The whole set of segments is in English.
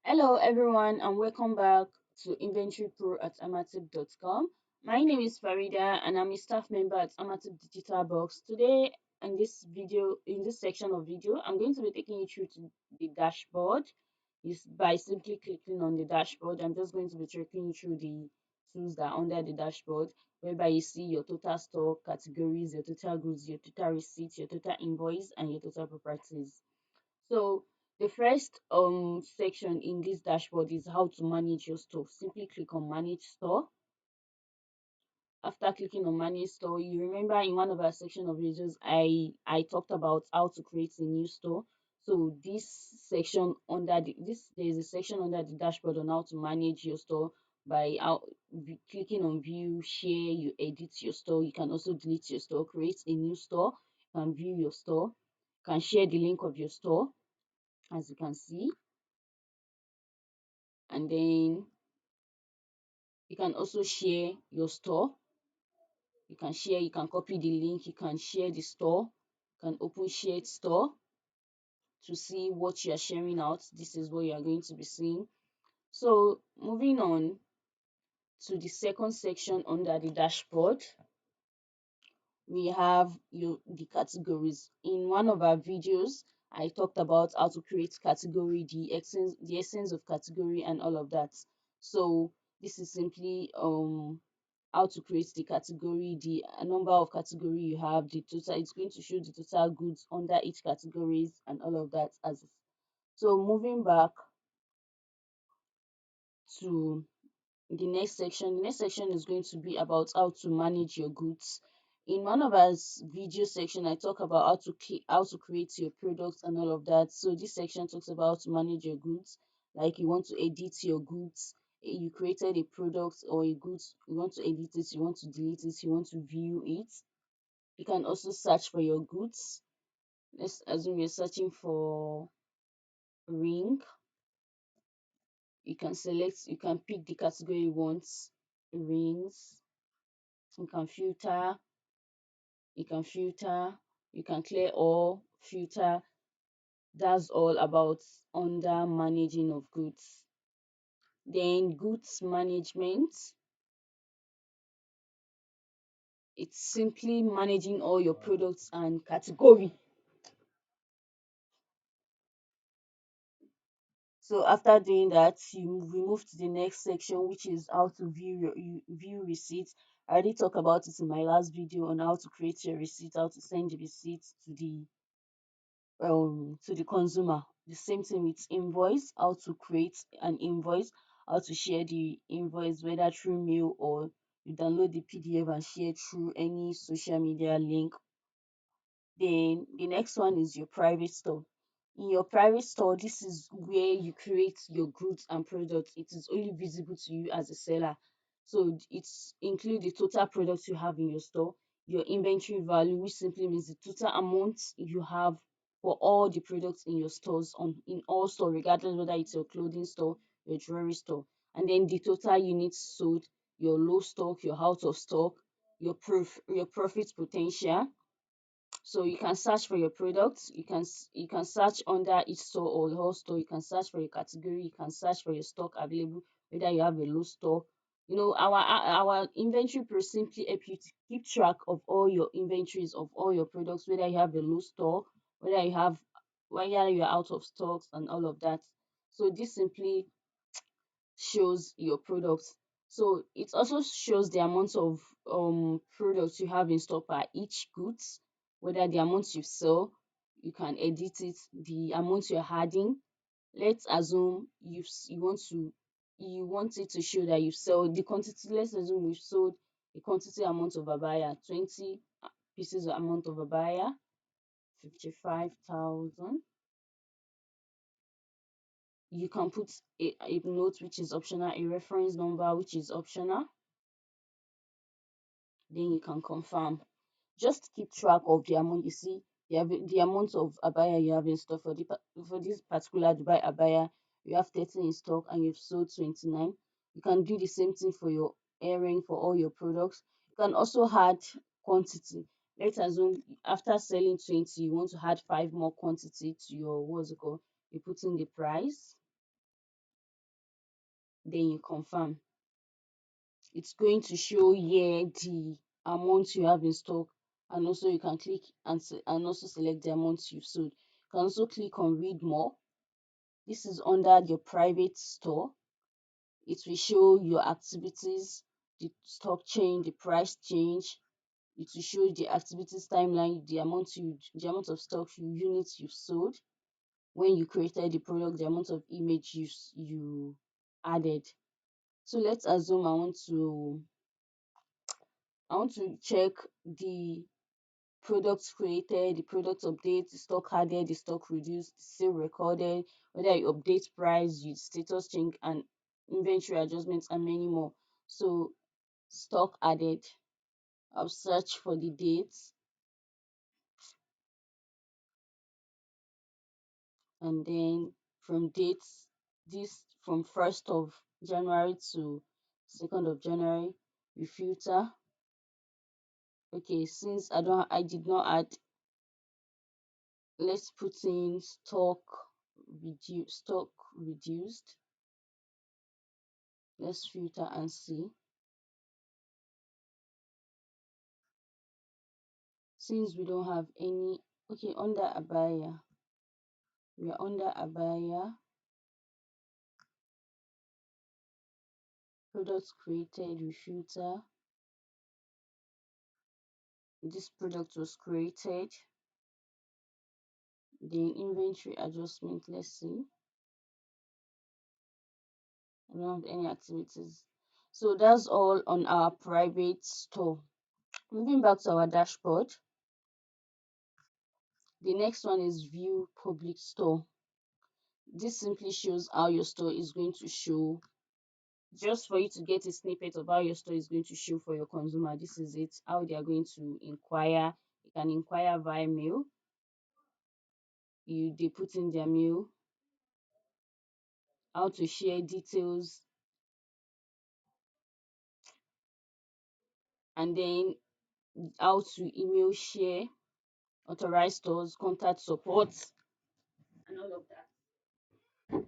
Hello, everyone, and welcome back to Inventorypro at amatip.com. My name is Farida, and I'm a staff member at Amatip Digital Box. Today, in this section of video, I'm going to be taking you through to the dashboard. Is by simply clicking on the dashboard. I'm just going to be taking you through the tools that are under the dashboard, whereby you see your total stock categories, your total goods, your total receipts, your total invoice, and your total properties. So the first section in this dashboard is how to manage your store. Simply click on manage store. After clicking on manage store, you remember in one of our section of videos I talked about how to create a new store. So this section under there is a section under the dashboard on how to manage your store by clicking on view, share, you edit your store. You can also delete your store, create a new store, you can view your store, you can share the link of your store, as you can see. And then you can also share your store. You can copy the link, you can share the store, you can open shared store to see what you are sharing out. This is what you are going to be seeing. So moving on to the second section under the dashboard, we have the categories. In one of our videos, I talked about how to create category, the essence of category and all of that. So this is simply how to create the category, the number of category you have, the total. It's going to show the total goods under each categories and all of that. As so moving back to the next section is going to be about how to manage your goods. In one of our video section, I talk about how to create your products and all of that. So this section talks about how to manage your goods, like you want to edit your goods. You created a product or a goods, you want to edit it, you want to delete it, you want to view it. You can also search for your goods. Let's assume you're searching for ring. You can pick the category you want, rings. You can filter, you can filter, you can clear all, filter. That's all about under managing of goods. Then goods management, it's simply managing all your products and category. So after doing that, we move to the next section, which is how to view receipts. I already talked about it in my last video on how to create your receipt, how to send the receipts to the consumer. The same thing with invoice, how to create an invoice, how to share the invoice, whether through mail or you download the PDF and share through any social media link. Then the next one is your private store. In your private store, this is where you create your goods and products. It is only visible to you as a seller. So it's include the total products you have in your store, your inventory value, which simply means the total amount you have for all the products in your stores in all store, regardless whether it's your clothing store, your jewelry store, and then the total units sold, your low stock, your out of stock, your profit potential. So you can search for your products. You can search under each store or the whole store. You can search for your category. You can search for your stock available, whether you have a low stock. You know, our inventory pro simply help you to keep track of all your inventories of all your products, whether you have a low stock, whether you're out of stocks and all of that. So this simply shows your products. So it also shows the amount of products you have in stock per each goods, whether the amount you sell, you can edit it, the amount you're adding. Let's assume you want it to show that you sell the quantity. Let's assume we've sold a quantity amount of abaya, 20 pieces of amount of abaya, 55,000. You can put a note which is optional, a reference number which is optional, then you can confirm. Just keep track of the amount. You see the amount of abaya you have in stock for this particular Dubai abaya. You have 30 in stock and you've sold 29. You can do the same thing for your earring, for all your products. You can also add quantity. Let's assume after selling 20, you want to add 5 more quantity to your, what's it called, you put in the price. then you confirm. It's going to show here the amount you have in stock, and also you can click and also select the amount you've sold. You can also click on read more. This is under your private store. It will show your activities, the stock change, the price change. It will show the activities timeline, the amount of stock units you've sold, when you created the product, the amount of image you added. So let's assume I want to check the products created, the product updates, the stock added, the stock reduced, the sale recorded, whether you update price, you status change, and inventory adjustments, and many more. So stock added, I'll search for the dates, and then from dates, this from 1st of January to 2nd of January, we filter. Okay, since I did not add, let's put in stock reduced. Let's filter and see. Since we don't have any, okay, under abaya, we are under abaya, products created, we filter. This product was created. Then inventory adjustment, let's see. I don't have any activities. So that's all on our private store. Moving back to our dashboard, the next one is view public store. This simply shows how your store is going to show, just for you to get a snippet of how your store is going to show for your consumer. This is it, how they are going to inquire. You can inquire via mail. They put in their mail, how to share details, and then how to email share, authorize stores, contact support, and all of that.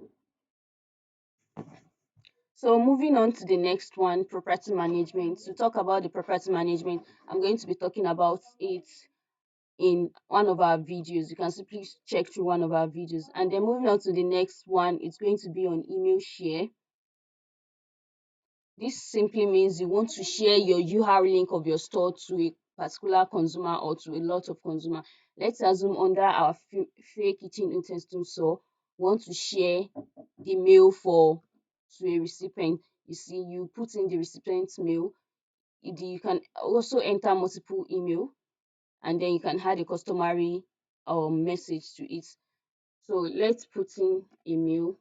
So moving on to the next one, property management. To talk about the property management, I'm going to be talking about it in one of our videos. You can simply check through one of our videos. And then moving on to the next one, it's going to be on email share. This simply means you want to share your URL link of your store to a particular consumer or to a lot of consumer. Let's assume under our Fair Kitchen Utensils store, we want to share the mail to a recipient. You see, you put in the recipient's mail. You can also enter multiple email, and then you can add a customary message to it. So let's put in a mail.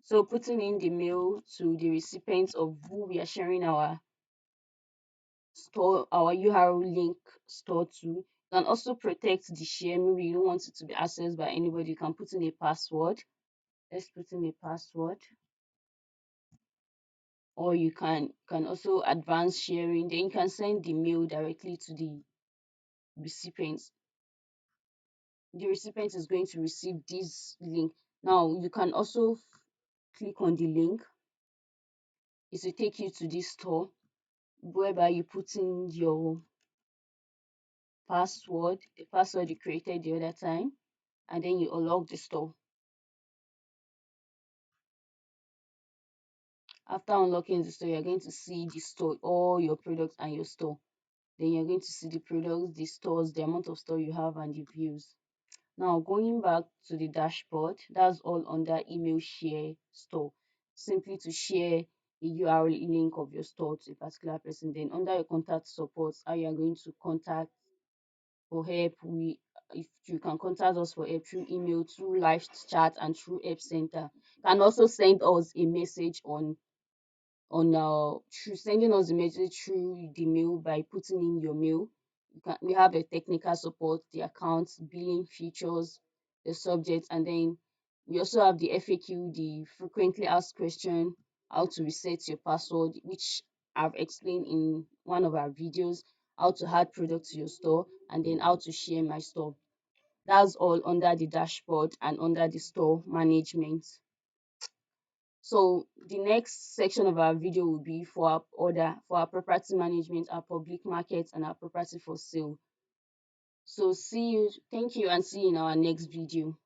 So putting in the mail to the recipients of who we are sharing our URL link store to. You can also protect the share. Maybe you don't want it to be accessed by anybody. You can put in a password. Let's put in a password. Or you can also advance sharing. Then you can send the mail directly to the recipients. The recipient is going to receive this link. Now you can also click on the link. It will take you to this store whereby you put in your password, the password you created the other time, and then you unlock the store. After unlocking the store, you're going to see the store, all your products and your store. Then you're going to see the products, the stores, the amount of store you have, and the views. Now going back to the dashboard, that's all under email share store. Simply to share a URL link of your store to a particular person. Then under your contact support, how you are going to contact for help. If you can contact us for help through email, through live chat, and through help center. You can also send us a message through sending us a message through the mail by putting in your mail. We have a technical support, the accounts, billing features, the subject, and then we also have the FAQ, the frequently asked question, how to reset your password, which I've explained in one of our videos, how to add product to your store, and then how to share my store. That's all under the dashboard and under the store management. So the next section of our video will be for our property management, our public market, and our property for sale. So thank you, and see you in our next video.